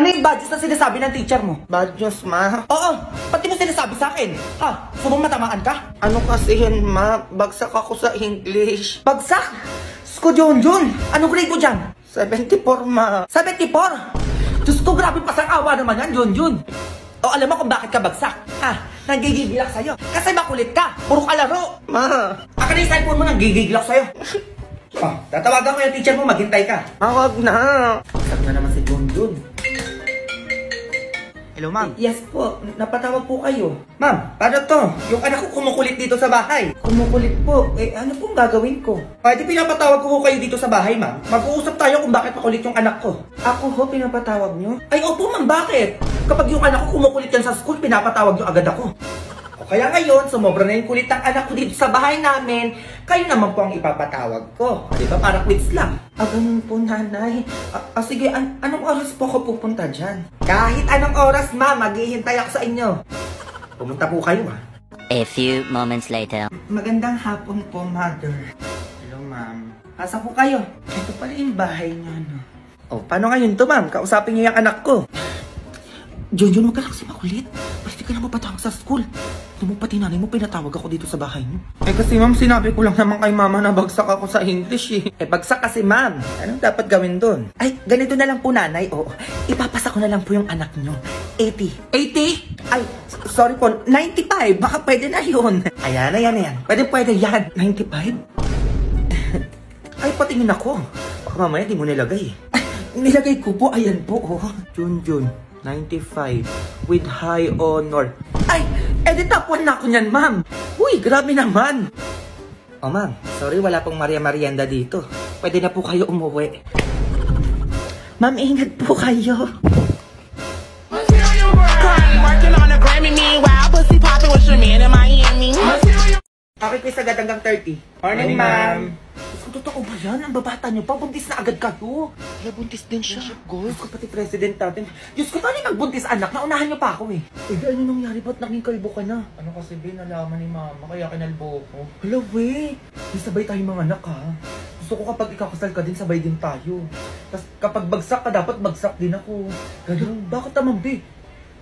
yung badges na sinasabi ng teacher mo? Badges, ma? Oo, pati mo sinasabi sa akin. Ha? Gusto mong matamaan ka? Ano kasi yun, ma? Bagsak ako sa English. Bagsak? Sko Junjun, anong grade mo dyan? 74, ma. 74? Diyos ko, grabe pasang-awa naman yan, Junjun. O alam mo kung bakit ka bagsak? Ha? Nagigigil ako sa'yo. Kasi makulit ka. Puro ka laro. Ma. Akin na yung cellphone mo, nagigigil ako sa'yo. Oh, tatawagan ko yung teacher mo, maghintay ka. Wag na. Bagsak na naman si Junjun. Hello, ma'am. Yes po, napatawag po kayo. Ma'am, paano to? Yung anak ko kumukulit dito sa bahay. Kumukulit po? Ano pong gagawin ko? Pwede pinapatawag ko kayo dito sa bahay, ma'am. Mag-uusap tayo kung bakit makulit yung anak ko. Ako ho, pinapatawag nyo? Ay, opo, ma'am, bakit? Kapag yung anak ko kumukulit yan sa school, pinapatawag nyo agad ako. O kaya ngayon, sumobra na yung kulit ng anak ko dito sa bahay namin, kayo naman po ang ipapatawag ko. Di ba? Para quiz lang. Ganun po, nanay. Sige, anong oras po ako pupunta dyan? Kahit anong oras, ma'am, maghihintay ako sa inyo. Pumunta po kayo, ha? A few moments later. Magandang hapon po, mother. Hello, ma'am. Asa po kayo? Ito pala yung bahay niyo, no? Oh, paano ngayon to, ma'am? Kausapin niyo yung anak ko. Junjun, huwag ka lang si makulit. Pwede ka na mapatawag sa school. Ano mo pati nanay mo, pinatawag ako dito sa bahay niyo. Kasi ma'am, sinabi ko lang naman kay mama na bagsak ako sa English Bagsak kasi, ma'am. Anong dapat gawin doon? Ay, ganito na lang po, nanay. Oo, ipapasa ko na lang po yung anak niyo. 80. 80? Ay, sorry po, 95. Baka pwede na yun. Ayan. Pwede yan. 95? Ay, patingin ako. Baka mamaya di mo nilagay. Nilagay ko po, ayan po. Junjun, 95. With high honor. Ay, di top 1 na ako niyan, ma'am. Uy, grabe naman. Oh, ma'am, sorry, wala pong Maria Marienda dito. Pwede na po kayo umuwi. Ma'am, ingat po kayo. Okay, quiz agad hanggang 30. Morning, ma'am. Kung totoo ba yan? Ang babata niyo pa, buntis na agad kayo. Kaya buntis din siya. Diyos ko, pati president natin. Diyos ko, paano yung nagbuntis anak? Naunahan niyo pa ako eh. Ano nangyari? Ba't naging kalbo ka na? Ano kasi, Ben, nalaman ni mama, kaya kinalbo ko. Hello, we. Di sabay tayo mga anak, ha? Gusto ko kapag ikakasal ka din, sabay din tayo. Tapos kapag bagsak ka, dapat bagsak din ako. Ganun. Bakit naman, be?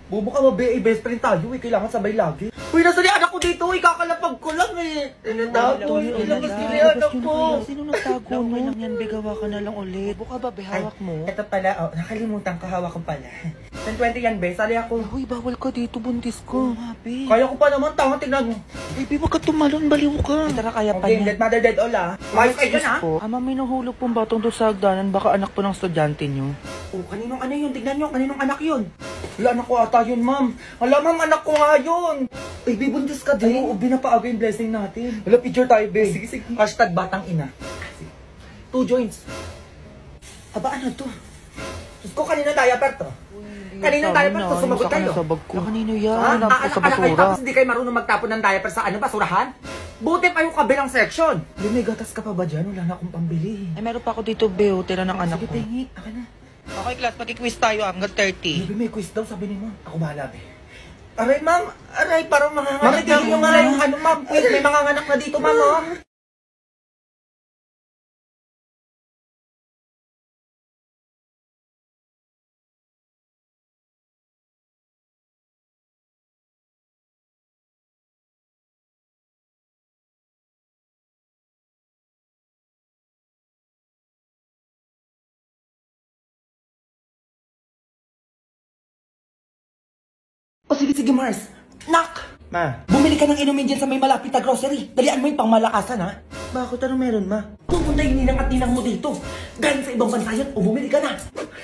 Bobo ka ba, be? Best friend tayo eh. Kailangan sabay lagi. Uy, nasa ni anak ko dito. Ikakalapag ko lang eh. Tinatago. Ilabas nila yung anak ko. Sino nagtago no? Okay lang yan, be. Gawa ka na lang ulit. Buka ba, be? Hawak mo. Ito pala, nakalimutan ko. Hawak ko pala. 10-20 yan, be. Sali ako. Uy, bawal ka dito. Buntis ko. Be. Kaya ko pa naman. Tama, tingnan mo. Be, wag ka tumalon. Baliw ka. Tara, kaya pa niya. Dead mother, dead all, ah. Mayos kayo dyan, ah. Ma'am, may nahulog pong batong doon sa hagdanan. Baka anak po ng estudyante nyo. Oh, kaninong ano yun? Tignan nyo, kaninong anak yun? Wala, anak ko ata yun, ma'am. Wala, ma'am, anak ko nga yun. Ay, bibuntis ka din. Oo, binapaaga yung blessing natin. Wala, picture tayo, be. Sige. Hashtag batang ina. 2 joints. Aba, ano to? Diyos ko, kanina diaper to. Kaninong diaper to? Sumagot kayo. Kanino yan? Anak kayo, tapos hindi kayo marunong magtapon ng diaper sa ano, basurahan? Buti pa yung kabilang section. Hindi, may gatas ka pa ba dyan? Wala na akong pambili. Ay, meron pa ako dito, Beo. Tira ng anak Sige, ko. tingi. Akin na. Okay, class. Pag-quiz tayo hanggang 30. Baby, may quiz daw, sabi ni ma'am. Ako bahala, be. Aray, ma'am. Aray, parang manganganak na yung mga yung ano, ma'am. Quiz, may manganganak na dito, ma'am, oh. O sige, Mars. Nak! Ma. Bumili ka ng inumin dyan sa may malapit na grocery. Dalian mo yung pangmalakasan, ha? Bakit? Ano meron, ma? Pupunta yung ninang at ninang mo dito. Galing sa ibang bansa yan, o bumili ka na.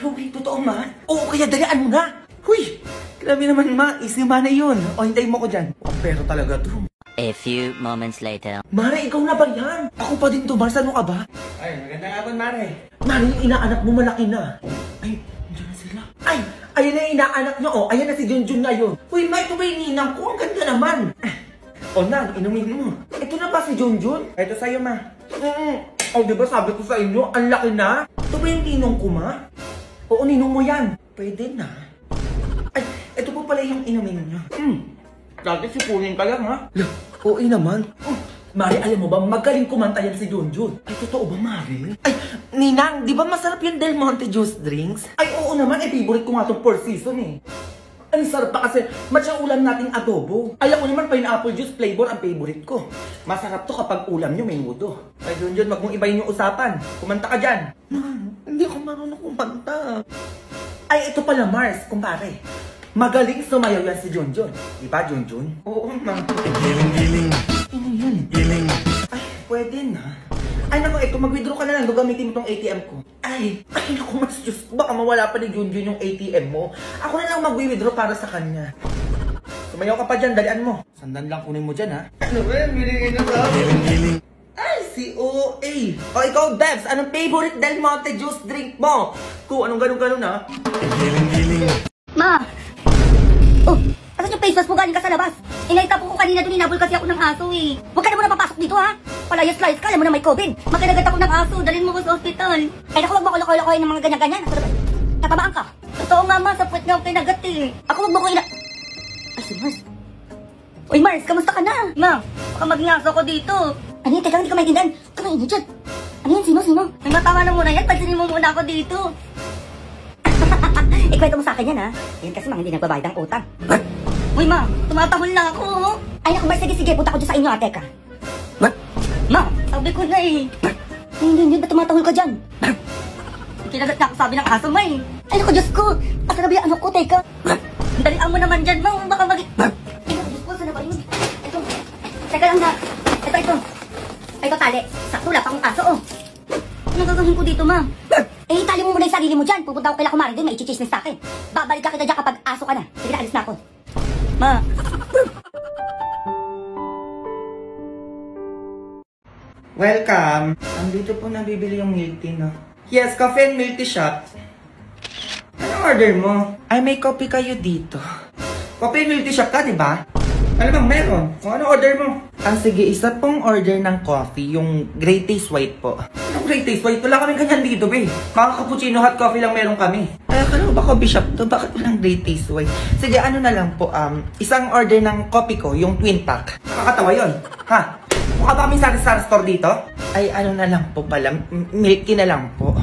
Huy, totoo, ma? Oo, kaya dalian mo na. Huy! Grabe naman, ma. Easy ma na yun. O, hintayin mo ko dyan. O, pero talaga to. A few moments later. Mare, ikaw na ba yan? Ako pa din to, Mars. Ano ka ba? Ay, magandang hapon, Mare. Mare, yung inaanak mo malaki na. Ay, nandiyan na sila. Ay, ayan na yung inaanak niyo, oh. Ayan na si Junjun ngayon. Uy, ma, ito ba yung ninang ko? Ang ganda naman. O, Nan, inumin mo. Ito na ba si Junjun? Ito sa'yo, ma. Oh, di ba sabi ko sa inyo, ang laki na? Ito ba yung ninong ko, ma? Oo, ninong mo yan. Pwede na. Ay, ito po pala yung inumin niyo. Dati sipunin ka lang, ha? Oo naman. Mari, alam mo ba, magaling kumanta yan si Junjun. Ay, totoo ba, Mari? Ay, Ninang, di ba masarap yung Del Monte juice drinks? Ay, oo naman, favorite ko nga itong 4 season eh. Ang sarap pa kasi, match ang ulam nating adobo. Alam mo naman, pineapple juice flavor ang favorite ko. Masarap to kapag ulam nyo may mudo. Ay, Junjun, wag mong ibayin yung usapan. Kumanta ka dyan. Hindi ako marunong kumanta. Ay, ito pala, Mars, kumpare. Magaling sumayaw yan si Junjun. Diba, Junjun? Oo, ma'am. Giling. Ano yan? Giling. Ay, pwede na. Ay, naku, ito, mag-withdraw ka na lang. Gamitin mo tong ATM ko. Ay, naku, mas Diyos. Baka mawala pa ni Junjun yung ATM mo. Ako na lang mag-withdraw para sa kanya. Sumayaw ka pa dyan, dalian mo. Sandan lang kunin mo dyan, ha? Ano ba yan? Bilingin na sa Giling. Ay, si OA. O, ikaw, Debs, anong favorite Del Monte juice drink mo? Kung anong ganun-ganun, ha? Giling. Ma! Oh, asan yung face mask mo? Galing ka sa labas. Inaitapon ko kanina doon, inabol kasi ako ng aso eh. Huwag ka na muna papasok dito ha. Palayas-layas ka, alam mo na may COVID. Makinagat ako ng aso, dalhin mo ko sa ospital. Ay naku, huwag mo kolokoy-lokoy ng mga ganyan-ganyan. Tatabaan ka. Totoo nga ma, sa puwet nga ako kinagat eh. Ako huwag mo ko Ay, si Mars. Uy Mars, kamusta ka na? Ma, baka magngaso ko dito. Ano yun? Teka, hindi ko maintindihan. Kumain niyo dyan. Ano yun? Sino? May matawa na muna yan. Pansinin mo muna ako dito. Ikwento mo sa akin yan ha. Yan kasi mga hindi nagbabayad ang utang. What? Uy ma, tumatahol na ako. Ay naku, sige, punta ko dyan sa inyo ate ka. What? Ma, sabi ko na eh. Hindi, ba tumatahol ka dyan? Kinagat na ako sabi ng aso, may. Ay naku, Diyos ko. Asa na ba yung ano ko, teka? Dalian mo naman dyan, ma. Baka Ay naku, Diyos ko, saan na ba yun? Ito. Teka lang na. Ito. Ay, ito tali. Sakto, wala pa akong aso, oh. Anong gagawin ko dito, ma? Eh, itali mo muna yung sarili mo dyan. Pupunta ako kay Kumari din, may ichichismis sa akin. Babalik ka kita dyan kapag aso ka na. Sige na, alis na ako. Ma. Welcome. Andito po nabibili yung milk tea, no? Yes, coffee and milk tea shop. Anong order mo? Ay, may coffee kayo dito. Coffee and milk tea shop ka, di ba? Ano bang meron? O ano order mo? Sige, isa pong order ng coffee, yung Great Taste White po. Anong Great Taste White? Wala kaming ganyan dito, be. Mga cappuccino hot coffee lang meron kami. Ay, akala ko ba coffee shop to? Bakit walang Great Taste White? Sige, ano na lang po, isang order ng coffee ko, yung twin pack. Nakakatawa yun. Ha? Mukha ba kami sari-sari store dito? Ay, ano na lang po pala, milk tea na lang po.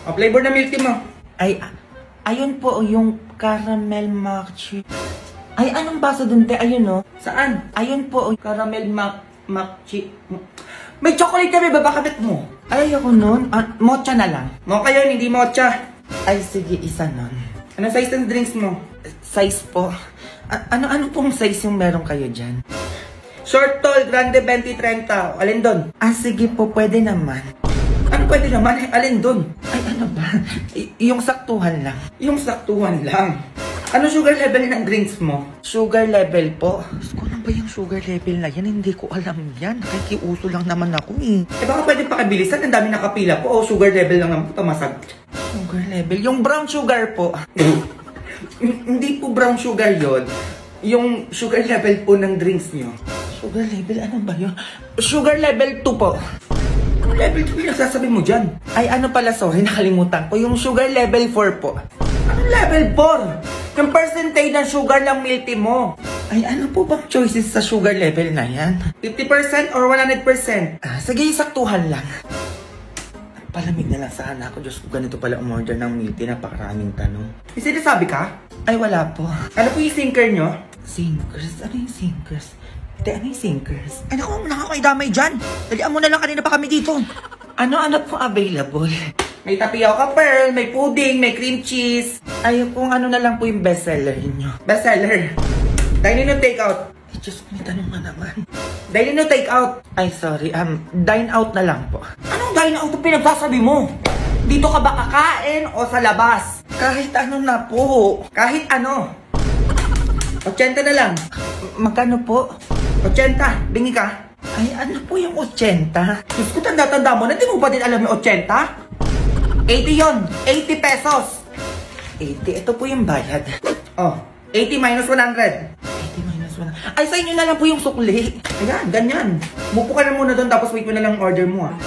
O, flavor na milk tea mo. Ay, ayun po, yung caramel macchi. Ay, anong baso dun, te? Ayun, no? Saan? Ayun po, caramel macchi. May chocolate kami, babakabit mo. Ay, ako nun. Mocha na lang. Mocha yun, hindi mocha. Ay, sige, isa nun. Ano size ng drinks mo? Size po. Ano pong size yung meron kayo dyan? Short, tall, grande, 20, 30. Alin dun? Sige po, pwede naman. Ano pwede naman? Alin dun? Ay, ano ba? Yung saktuhan lang. Yung saktuhan lang. Ano sugar level ng drinks mo? Sugar level po. Gusto ko lang ba yung sugar level na yan? Hindi ko alam yan. Nakikiuso lang naman ako eh. Baka pwede pakibilisan. Ang dami nakapila po. Sugar level lang naman po. Tamasag. Sugar level? Yung brown sugar po. Hindi po brown sugar yon. Yung sugar level po ng drinks nyo. Sugar level? Ano ba yun? Sugar level 2 po. Level 2 yung sasabi mo dyan. Ay, ano pala, sorry, nakalimutan ko. Yung sugar level 4 po. Ano level 4? Yung percentage ng sugar ng milk tea mo. Ay, ano po bang choices sa sugar level na yan? 50% or 100%? Sige, saktuhan lang. Palamig na lang sana ako. Diyos ko, ganito pala umorder ng milk tea. Napakaraming tanong. May sinasabi ka? Ay, wala po. Ano po yung sinker nyo? Sinkers? Ano yung sinkers? Ano yung sinkers? Ay, naku, nakakaidamay dyan. Dalian mo na lang, kanina pa kami dito. Ano po available? May tapioca pearl, may pudding, may cream cheese. Ay, kung ano na lang po yung bestseller niyo. Bestseller. Dine in o take out? Ay, Diyos ko, may tanong na naman. Dine in o take out? Ay, sorry. Dine out na lang po. Anong dine out ang pinagsasabi mo? Dito ka ba kakain o sa labas? Kahit ano na po. Kahit ano. 80 na lang. Magkano po? 80. Bingi ka? Ay, ano po yung 80? Diyos ko, tanda-tanda mo na. Di mo ba din alam yung 80? 80 yon, 80 pesos. 80, ito po yung bayad. Oh, 80 minus 100. 80 minus 100. Ay, sa inyo na lang po yung sukli. Ayan, ganyan. Mupo ka na muna doon, tapos wait mo na lang order mo, ah.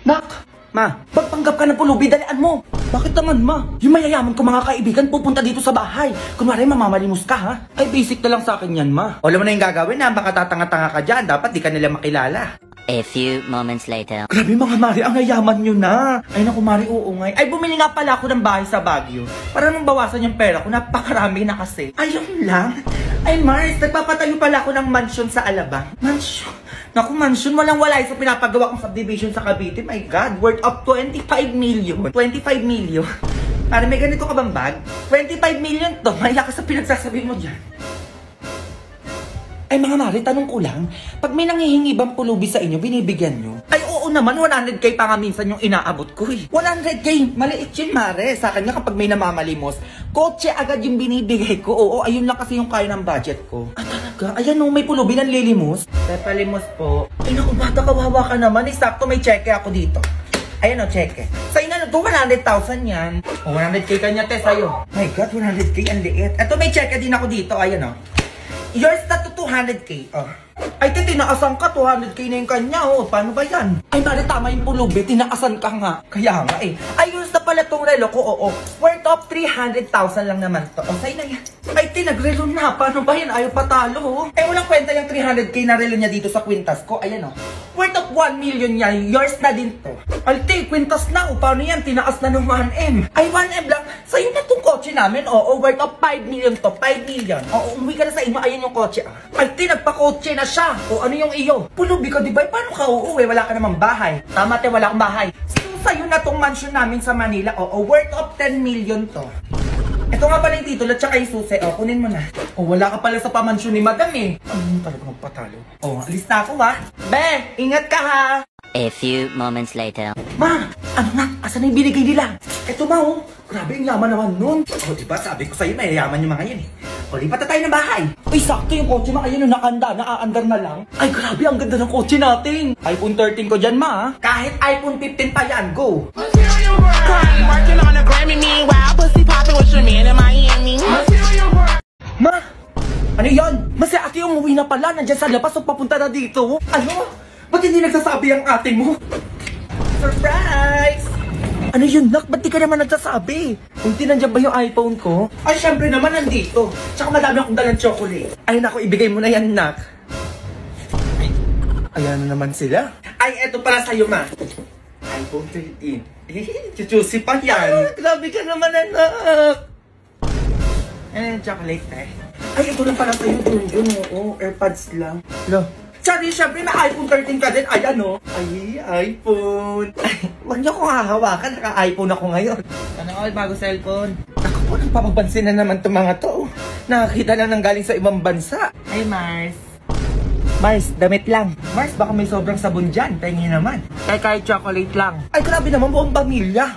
Nak! Ma, magpanggap ka ng pulubi, dalian mo! Bakit naman, ma? Yung mayayaman ko mga kaibigan pupunta dito sa bahay. Kunwari, mamamalimos ka, ha? Ay, basic na lang sa akin yan, ma. Alam mo na yung gagawin, ha? Baka tatanga-tanga ka dyan. Dapat di ka nila makilala. A few moments later. Grabe mga Mari, ang yayaman nyo na. Ay naku Mari, oo nga. Ay bumili nga pala ako ng bahay sa Baguio. Para nang bawasan yung pera ko, napakarami na kasi. Ayun lang. Ay Mars, nagpapatayo pala ako ng mansion sa Alabang. Mansion? Naku mansion, walang-wala sa pinapagawa kong subdivision sa Cavite. My God, worth of 25 million. 25 million. Para may ganito ka bang bag? 25 million to. Maya ka sa pinagsasabi mo dyan. Ay mga Mari, tanong ko lang, pag may nanghihingi bang pulubi sa inyo, binibigyan nyo? Ay oo naman, 100k pa nga minsan yung inaabot ko eh. 100k, maliit yun Mare. Sa kanya kapag may namamalimos, kotse agad yung binibigay ko. Oo, ayun lang kasi yung kaya ng budget ko. Ah talaga? Ayan o, may pulubi ng lilimos. Palimos po. Ay naku, bata kawawa ka naman. Sakto may cheque ako dito. Ayan o, cheque. Sa ina na to, 100,000 yan. O, 100k kanya te sa'yo. My God, 100k ang liit. Eto may cheque din ako dito, ayan o. Yours na to 200k. Oh. Ay, tinaasan ka. 200k na yung kanya. Oh. Paano ba yan? Ay, Mari, tama yung pulubi. Tinaasan ka nga. Kaya nga eh. Ay, yours na pala tong relo ko. Oo. Worth of 300,000 lang naman to. O, sa'yo na yan. Ay, tinagrelo na. Paano ba yan? Ayaw patalo. Oh. Eh, walang kwenta yung 300k na relo niya dito sa kwintas ko. Ayan, oh. Worth of 1 million niya. Yours na din to. Alte, kwintas na. O, paano yan? Tinaas na ng 1M. Ay, 1M lang. Sa'yo na tong kotse namin. Oo, worth of 5 million to. 5 million. Oo, umuwi ka na sa inyo. Ayan yung kotse. Alte, nagpa-kotse na siya. O, ano yung iyo? Pulubi ka, di ba? Paano ka uuwi? Wala ka namang bahay. Tama, te, wala akong bahay. So, sa'yo na tong mansion namin sa Manila. Oo, worth of 10 million to. Ito nga pala yung titulo at saka yung susi. O, kunin mo na. O, wala ka pala sa pamansyon ni Madam eh. Ano talaga magpatalo? O, alis na ako ha. Be, ingat ka ha. A few moments later. Ma, ano na? Asan na yung binigay nila? Ito ma, oh. Grabe, yung yaman naman nun. O, diba? Sabi ko sa'yo, may yaman yung mga yan eh. O, lipat na tayo ng bahay. Uy, sakto yung kotse ma. Ayun, nakanda, naaandar na lang. Ay, grabe, ang ganda ng kotse natin. iPhone 13 ko dyan, ma. Kahit iPhone 15 pa yan, go. Working on a Grammy, meanwhile, pussy popping with your man in Miami. Ma, ano yan? Masi ate umuwi na pala. Nandiyan sa labas o papunta na dito. Ano? Ba't hindi nagsasabi ang ate mo? Surprise! Ano yun, Nak? Ba't di ka naman nagsasabi? Kung nandiyan ba yung iPhone ko? Ay, syempre naman nandito. Tsaka madami akong dalang chocolate. Ay, naku, ibigay mo na yan, Nak. Ay, ayan na naman sila. Ay, eto para sa'yo, ma. iPhone 13. Chuchusi pa yan. Grabe ka naman, anak. Chocolate eh. Ay, ito lang pala sa'yo, yun, oo. AirPods lang. Lo. Sorry, syempre may iPhone 13 ka din. Ayan, oh. Ay, iPhone. Ay, huwag niyo akong hahawakan. Naka-iPhone ako ngayon. Ano all, bago cellphone. Ako po, nagpapapansin na naman itong mga to. Nakakita na nang galing sa ibang bansa. Ay, Mars. Mars, damit lang. Mars, baka may sobrang sabon dyan. Pengi naman. Kahit chocolate lang. Ay, grabe naman, buong pamilya.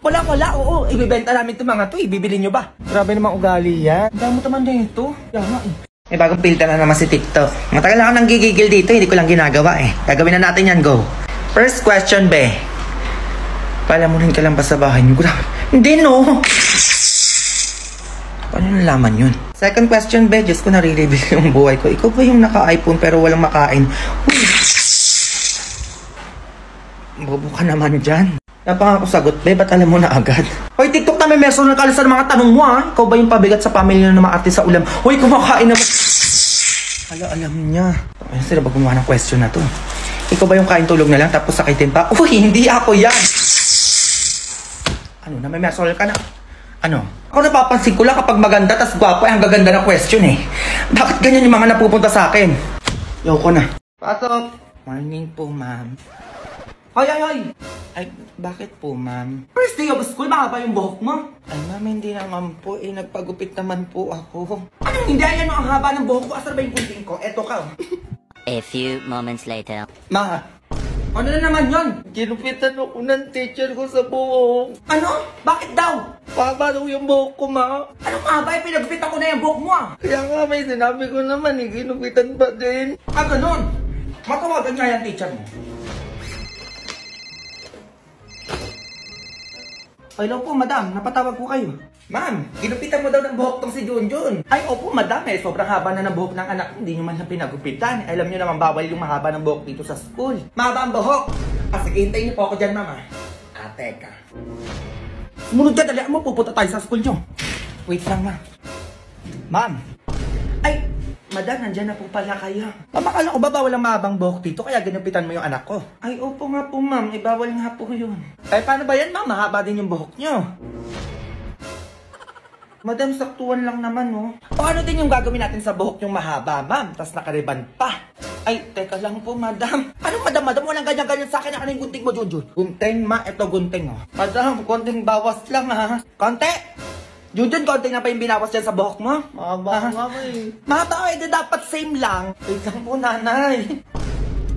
Wala, oo. Ibibenta namin itong mga to. Ibibili nyo ba? Grabe naman ugali yan. Dami mo naman na ito. Yama eh. May bagong filter na naman si TikTok. Matagal na ako nang gigigil dito, hindi ko lang ginagawa eh. Gagawin na natin yan, go. First question, be. Palamunin ka lang ba sa bahay niyo? Grabe. Hindi, no. Paano nalaman yun? Second question, be. Diyos ko, nare-reveal yung buhay ko. Ikaw ba yung naka-iPhone pero walang makain? Uy. Bobo ka naman dyan. Napangako sagot, be. Ba't alam mo na agad? Hoy, TikTok na may meso ng kalis sa mga tanong mo, ha? Ikaw ba yung pabigat sa pamilya na mga artist sa ulam? Hoy, kumakain naman. Alam niya. Ano sila ba gumawa ng question na to? Ikaw ba yung kain tulog na lang tapos sakitin pa? Uy, hindi ako yan. Ano, na may meso ka na? Ano? Ako napapansin ko lang kapag maganda tas gwapo ay ang gaganda ng question eh. Bakit ganyan yung mga napupunta sa akin? Yoko na. Pasok. Morning po, ma'am. Ay! Ay, bakit po, ma'am? First day of school, mahaba yung buhok mo. Ay, ma'am, hindi naman po. Eh, nagpagupit naman po ako. Anong hindi? Ayan ang haba ng buhok ko. Asar ba yung kunting ko? Eto ka. A few moments later. Ma, ano na naman yun? Ginupitan ako ng teacher ko sa buhok. Ano? Bakit daw? Papa daw yung buhok ko, ma. Anong haba? Pinagupit ako na yung buhok mo, ah. Kaya nga may sinabi ko naman, ginupitan pa din. Ah, ganun. Matawagan niya yung teacher mo. Hello po, madam. Napatawag po kayo. Ma'am, ginupitan mo daw ng buhok tong si Junjun. Ay, opo, madam. Sobrang haba na ng buhok ng anak ko. Hindi nyo man lang pinagupitan. Alam nyo naman, bawal yung mahaba ng buhok dito sa school. Mahaba ang buhok. Sige, hintayin niyo po ako dyan, mama. Teka. Sumunod ka, dali mo. Pupunta tayo sa school nyo. Wait lang, ma'am. Ma'am. Ay, madam, nandyan na po pala kayo. Akala ko ba bawal ang mahabang buhok dito, kaya ginupitan mo yung anak ko? Ay, opo nga po, ma'am. Bawal nga po yun. Ay, paano ba yan, ma'am? Mahaba din yung buhok nyo. Madam, saktuan lang naman, no? O ano din yung gagawin natin sa buhok yung mahaba, ma'am? Tapos nakariban pa. Ay, teka lang po, madam. Anong madam? Walang ganyan-ganyan sa akin. Ano yung gunting mo, Junjun? Gunting, ma. Ito, gunting, oh. Madam, konting bawas lang, ha? Konti! Junjun, konting na pa yung binawas dyan sa buhok mo? Mahaba nga, eh. Mahaba, eh. Dapat same lang. Wait lang po, nanay.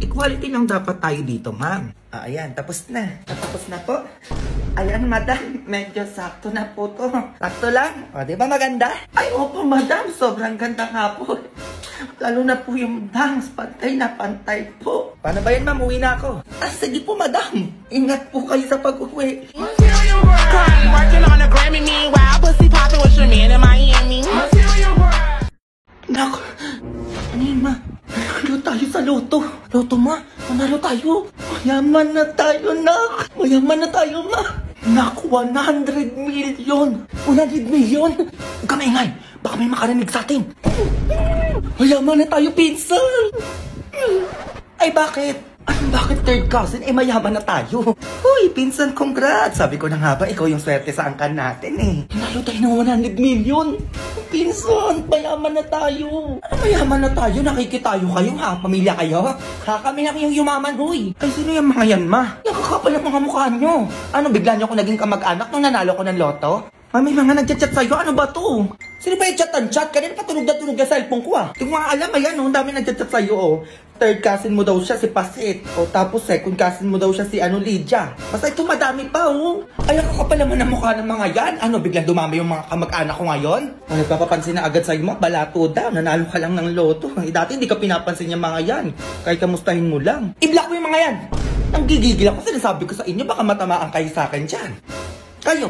Equality lang dapat tayo dito, ma'am. Ayan, tapos na. Tapos na po. Ayan, madam. Medyo sakto na po to. Sakto lang. O, di ba maganda? Ay, opo, madam. Sobrang ganda nga po. Lalo na po yung bangs. Pantay na pantay po. Paano ba yan, ma'am? Uwi na ako. Sige po, madam. Ingat po kayo sa pag-uwi. Crying, working on a Grammy, meanwhile, pussy popping with your man in Miami. Nak, ano yun, ma? Nanalo tayo sa loto. Loto, ma? Nanalo tayo. Mayaman na tayo, nak. Mayaman na tayo, ma. Nak, 100 million. 100 million? Huwag ka maingay. Baka may makarinig sa atin. Mayaman na tayo, pinsan. Ay, bakit? Bakit third cousin? Mayaman na tayo. Uy, pinsan, congrats. Sabi ko na nga ba, ikaw yung swerte sa angkan natin, eh. Nanalo tayo ng 100 million. Pinsan, mayaman na tayo. Ano mayaman na tayo? Nakikitayo kayo, ha? Pamilya kayo? Ha? Kami lang yung yumaman, huy. Ay, sino yung mga yan, ma? Nakakapal ang mga mukha nyo. Ano, bigla nyo ako naging kamag-anak nung nanalo ko ng loto? May mga nag-chat sa'yo. Ano ba to? Sino ba yung chat-chat? Kanina pa tunog na tunog yung cellphone ko, ah. Yung mga alam, ayan, oh. Ang dami nag-chat sa'yo, oh. Third cousin mo daw siya, si Pasit. O tapos second cousin mo daw siya, si Lydia. Basta ito madami pa, oh. Ay, ako pa naman ang mukha ng mga yan. Ano, biglang dumami yung mga kamag-anak ko ngayon? Ano, nagpapapansin na agad sa'yo mo, balato daw. Nanalo ka lang ng loto. Dati hindi ka pinapansin yung mga yan. Kahit kamustahin mo lang. I-block mo yung mga yan. Nanggigigil ako, sinasabi ko sa inyo, baka matamaan kayo sa akin dyan. Kayo.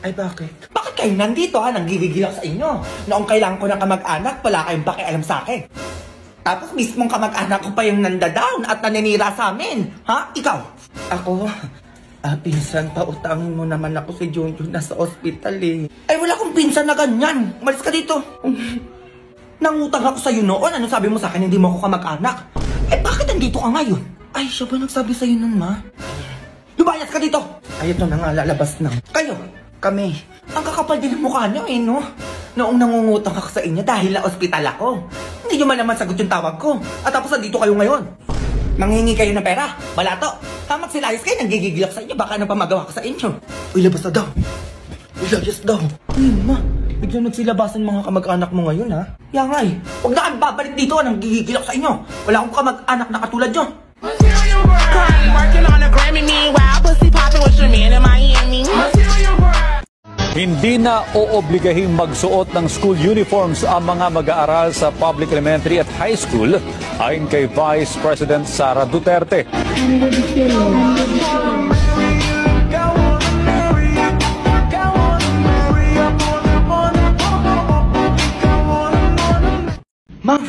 Ay, bakit? Bakit kayo nandito, ha? Nanggigigil ako sa inyo. Noong kailangan ko ng kamag-anak, wala kayong pakialam sa akin. Tapos mismong kamag-anak ko pa yung nandadown at naninira sa amin. Ha? Ikaw? Ako? Pinsan, pautangin mo naman ako si Junjun nasa ospital, eh. Ay, wala akong pinsan na ganyan. Umalis ka dito. Nangutang ako sa'yo noon. Ano sabi mo sa akin, hindi mo ako kamag-anak? Bakit nandito ka ngayon? Ay, siya ba nagsabi sa'yo nun, ma? Lubayas ka dito! Ay, ito na nga, lalabas na. Kayo! Kami. Ang kakapal din ang mukha niyo, eh, no? Noong nangungutang ako sa inyo dahil na ospital ako. Hindi nyo man naman sagot yung tawag ko. At tapos nandito kayo ngayon. Manghingi kayo ng pera. Balato. Hamak si Layas kayo, nanggigigil ako sa inyo. Baka ano pa magawa ko sa inyo. Uy, labas na daw. Uy, layas daw. Uy, ma. Biglang nagsilabasan mga kamag-anak mo ngayon, ha? Yan nga, eh. Huwag na kayo babalik dito. Nanggigigil ako sa inyo. Wala akong kamag-anak na katulad nyo. Crying, working on a Grammy, meanwhile, pussy popping with your man in Miami. Hindi na ooobligahing magsuot ng school uniforms ang mga mag-aaral sa public elementary at high school ayon kay Vice President Sara Duterte. Ma'am,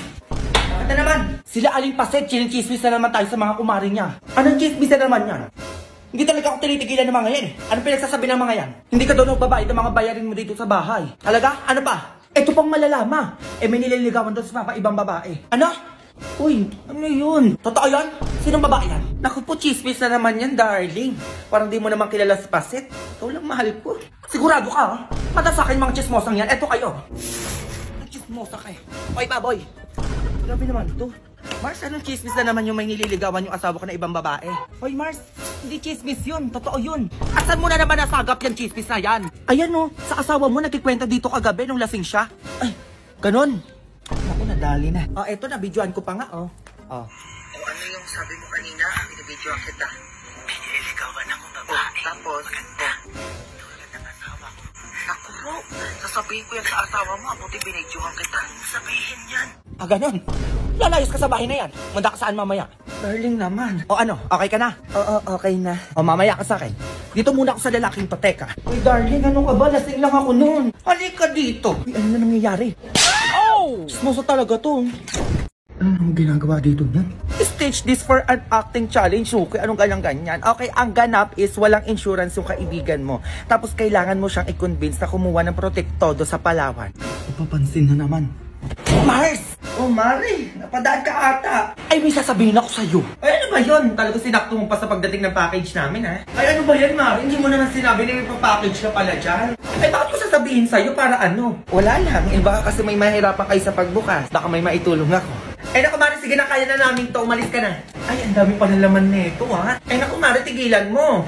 bakit na naman? Sila Aling Paset, chinichismis na naman tayo sa mga kumari niya. Anong chismis na naman yan? Hindi talaga ako tinitigilan ng mga yan, eh. Anong pinagsasabi ng mga yan? Hindi ka doon magbabayad ng mga bayarin mo dito sa bahay. Talaga? Ano pa? Ito pang malalama. May nililigawan doon sa mga ibang babae. Ano? Uy, ano yun? Totoo yan? Sinong babae yan? Naku po, chismis na naman yan, darling. Parang di mo naman kilala si Paset. Ikaw lang mahal ko. Sigurado ka, ha? Mata sa akin mga chismosang yan. Eto kayo. Nag-chismosa kayo. Oy, baboy. Grabe naman ito. Mars, anong chismis na naman yung may nililigawan yung asawa ko na ibang babae? Hoy, Mars, hindi chismis yun. Totoo yun. Asan mo na naman nasagap yung chismis na yan? Ayan, no. Sa asawa mo, nagkikwenta dito kagabi nung lasing siya. Ay, ganon. Ako, nadali na. Eto na, videoan ko pa nga, oh. Ano yung sabi mo kanina? Binibidyoan kita. Nililigawan akong babae. Tapos, maganda. Tulad ng asawa ko. Naku, bro. Sasabihin ko yan sa asawa mo. Abuti binidyoan kita. Sabihin yan. Ganon. Lalayas ka sa bahay na yan. Manda ka saan mamaya. Darling naman. O ano, okay ka na? Oo, okay na. O mamaya ka sa akin. Dito muna ako sa lalaking to, teka. Uy, darling, ano ka ba? Lasing lang ako noon. Halika dito. Uy, ano na nangyayari? Oh! Smoso talaga to. Anong ginagawa dito niyan? Stage this for an acting challenge, okay? Anong ganyan-ganyan? Okay, ang ganap is walang insurance yung kaibigan mo. Tapos kailangan mo siyang i-convince na kumuha ng protektodo sa Palawan. Napapansin na naman. Mars! Oh, Mari! Napadaan ka ata. Ay, may sasabihin ako sa'yo. Ay, ano ba yun? Talaga sinakto mo pa sa pagdating ng package namin, ha? Ay, ano ba yan, Mari? Hindi mo naman sinabi na may package ka pala dyan. Ay, bakit ko sasabihin sa'yo para ano? Wala lang. Eh, baka kasi may mahirapan kayo sa pagbukas. Baka may maitulong ako. Ay, naku, Mari, sige na, kaya na namin to. Umalis ka na. Ay, ang dami pa na laman nito, ha? Ay, naku, Mari, tigilan mo.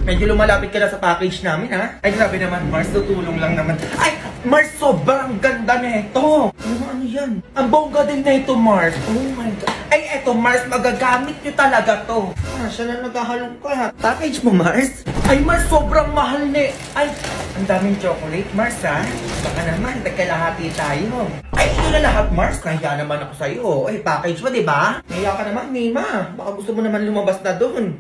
Medyo lumalapit ka na sa package namin, ha? Ay, grabe naman, Mars. Tutulong lang naman. Ay, Mars, sobrang ganda nito. Ano yan? Ang bongga din nito, Mars. Oh my God. Ay, eto, Mars, magagamit nyo talaga to. Siya na naghahalong ka, ha? Package mo, Mars? Ay, Mars, sobrang mahal ni. Ay, ang daming chocolate, Mars, ha? Baka naman, nagkalahati tayo. Ay, ito na lahat, Mars. Kaya naman ako sa'yo. Ay, package mo, diba? Kaya ka naman, Nima. Baka gusto mo naman lumabas na doon.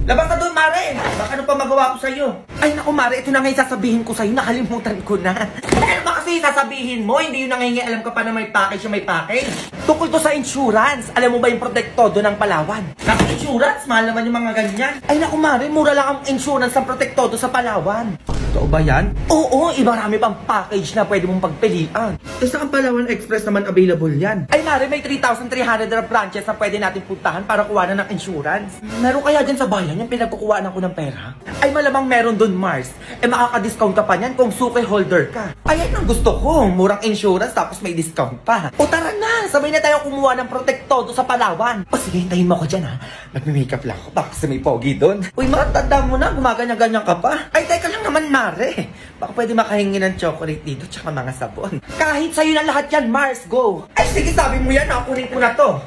Labas ka doon, Mare! Baka ano pa magawa ko sa'yo? Ay, naku, Mare, ito na nga yung sasabihin ko sa'yo. Nakalimutan ko na. Ano ba kasi sasabihin mo? Hindi yun na nga alam ka pa na may package yung may package. Tungkol to sa insurance. Alam mo ba yung protektodo ng Palawan? Naku, insurance? Mahal naman yung mga ganyan. Ay, naku, Mare, mura lang ang insurance ng protektodo sa Palawan. Totoo ba yan? Oo, marami pang package na pwede mong pagpilian. Tapos ang Palawan Express naman available yan. Ay, Mare, may 3,300 na branches na pwede natin puntahan para kuha na ng insurance. Meron kaya dyan sa bayan yung pinagkukuhaan ako ng pera? Ay, malamang meron dun, Mars. Eh, makaka-discount ka pa niyan kung suki holder ka. Ay, yan ang gusto ko. Murang insurance tapos may discount pa. O tara na, sabay na tayo kumuha ng protektodo sa Palawan. O sige, hintayin mo ako dyan, ha. Magme-makeup lang ako baka kasi may pogi dun. Uy, matanda mo na, gumaganyan-ganyan ka pa. Ay, teka lang naman, Mare. Baka pwede makahingi ng chocolate dito tsaka mga sabon. Kahit sa'yo na lahat yan, Mars, go. Ay, sige, sabi mo yan, kunin ko na to.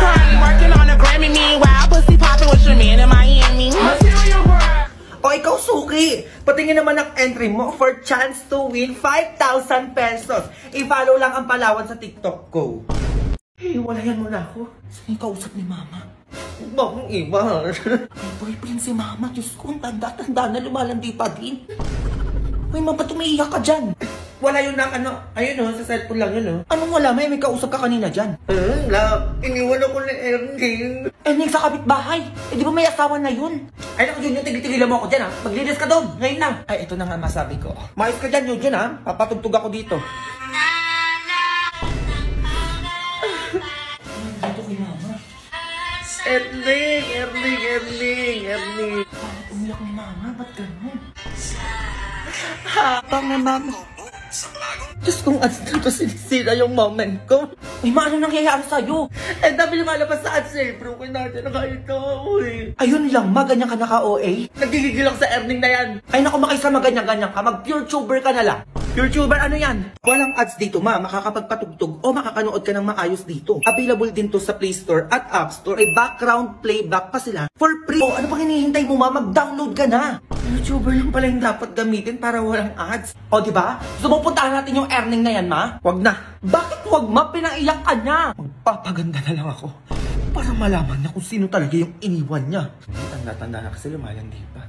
Crying, working on a Grammy, meanwhile, pussy popping with your man in Miami. O ikaw, Suki, patingin naman ang entry mo for chance to win 5,000 pesos. I-follow lang ang Palawan sa TikTok ko. Eh, walayan mo na ako. Saan yung kausap ni Mama? Bakong iba? May boyfriend si Mama. Diyos ko, tanda-tanda na lumalandi pa din. Uy, Mama, tumiiyak ka dyan. Wala yun na, ayun sa cellphone lang yun, Anong wala? May kausap ka kanina dyan. Iniwan ako ni Erning. Erning sa kapitbahay? Eh, di ba may asawa na yun? Ay, naku, Jun, tigil-tigilan mo ako dyan, Maglinis ka doon, ngayon na. Ay, ito na nga masabi ko. Mayos ka dyan, Jun, Papatugtog ako dito. Dito kay Mama. Erning. Bakit umiyak ni Mama? Ba't ganun? Habang na, Mama. Diyos kong ads dito sinisira yung moment ko. Uy, ano nangyayari sa'yo? Eh, dami lumalabas sa ads eh. Broken natin na kayo to, Ayun lang, ganyan ka naka-OA? Nagigigil lang sa earning na yan. Ay, naku, makisama ganyan-ganyan ka. Mag-pure tuber ka na lang. Pure tuber, ano yan? Walang ads dito, makakapagpatugtog o makakanood ka ng maayos dito. Available din to sa Play Store at App Store. May background playback pa sila for free. O, ano pang hinihintay mo, Mag-download ka na. YouTuber lang pala yung dapat gamitin para walang ads. O, diba? Gusto mo puntahan natin yung earning na yan, Wag na. Bakit wag, Pinaiyak ka niya. Magpapaganda na lang ako para malaman niya kung sino talaga yung iniwan niya. Tanda-tanda na kasi lumalandi pa.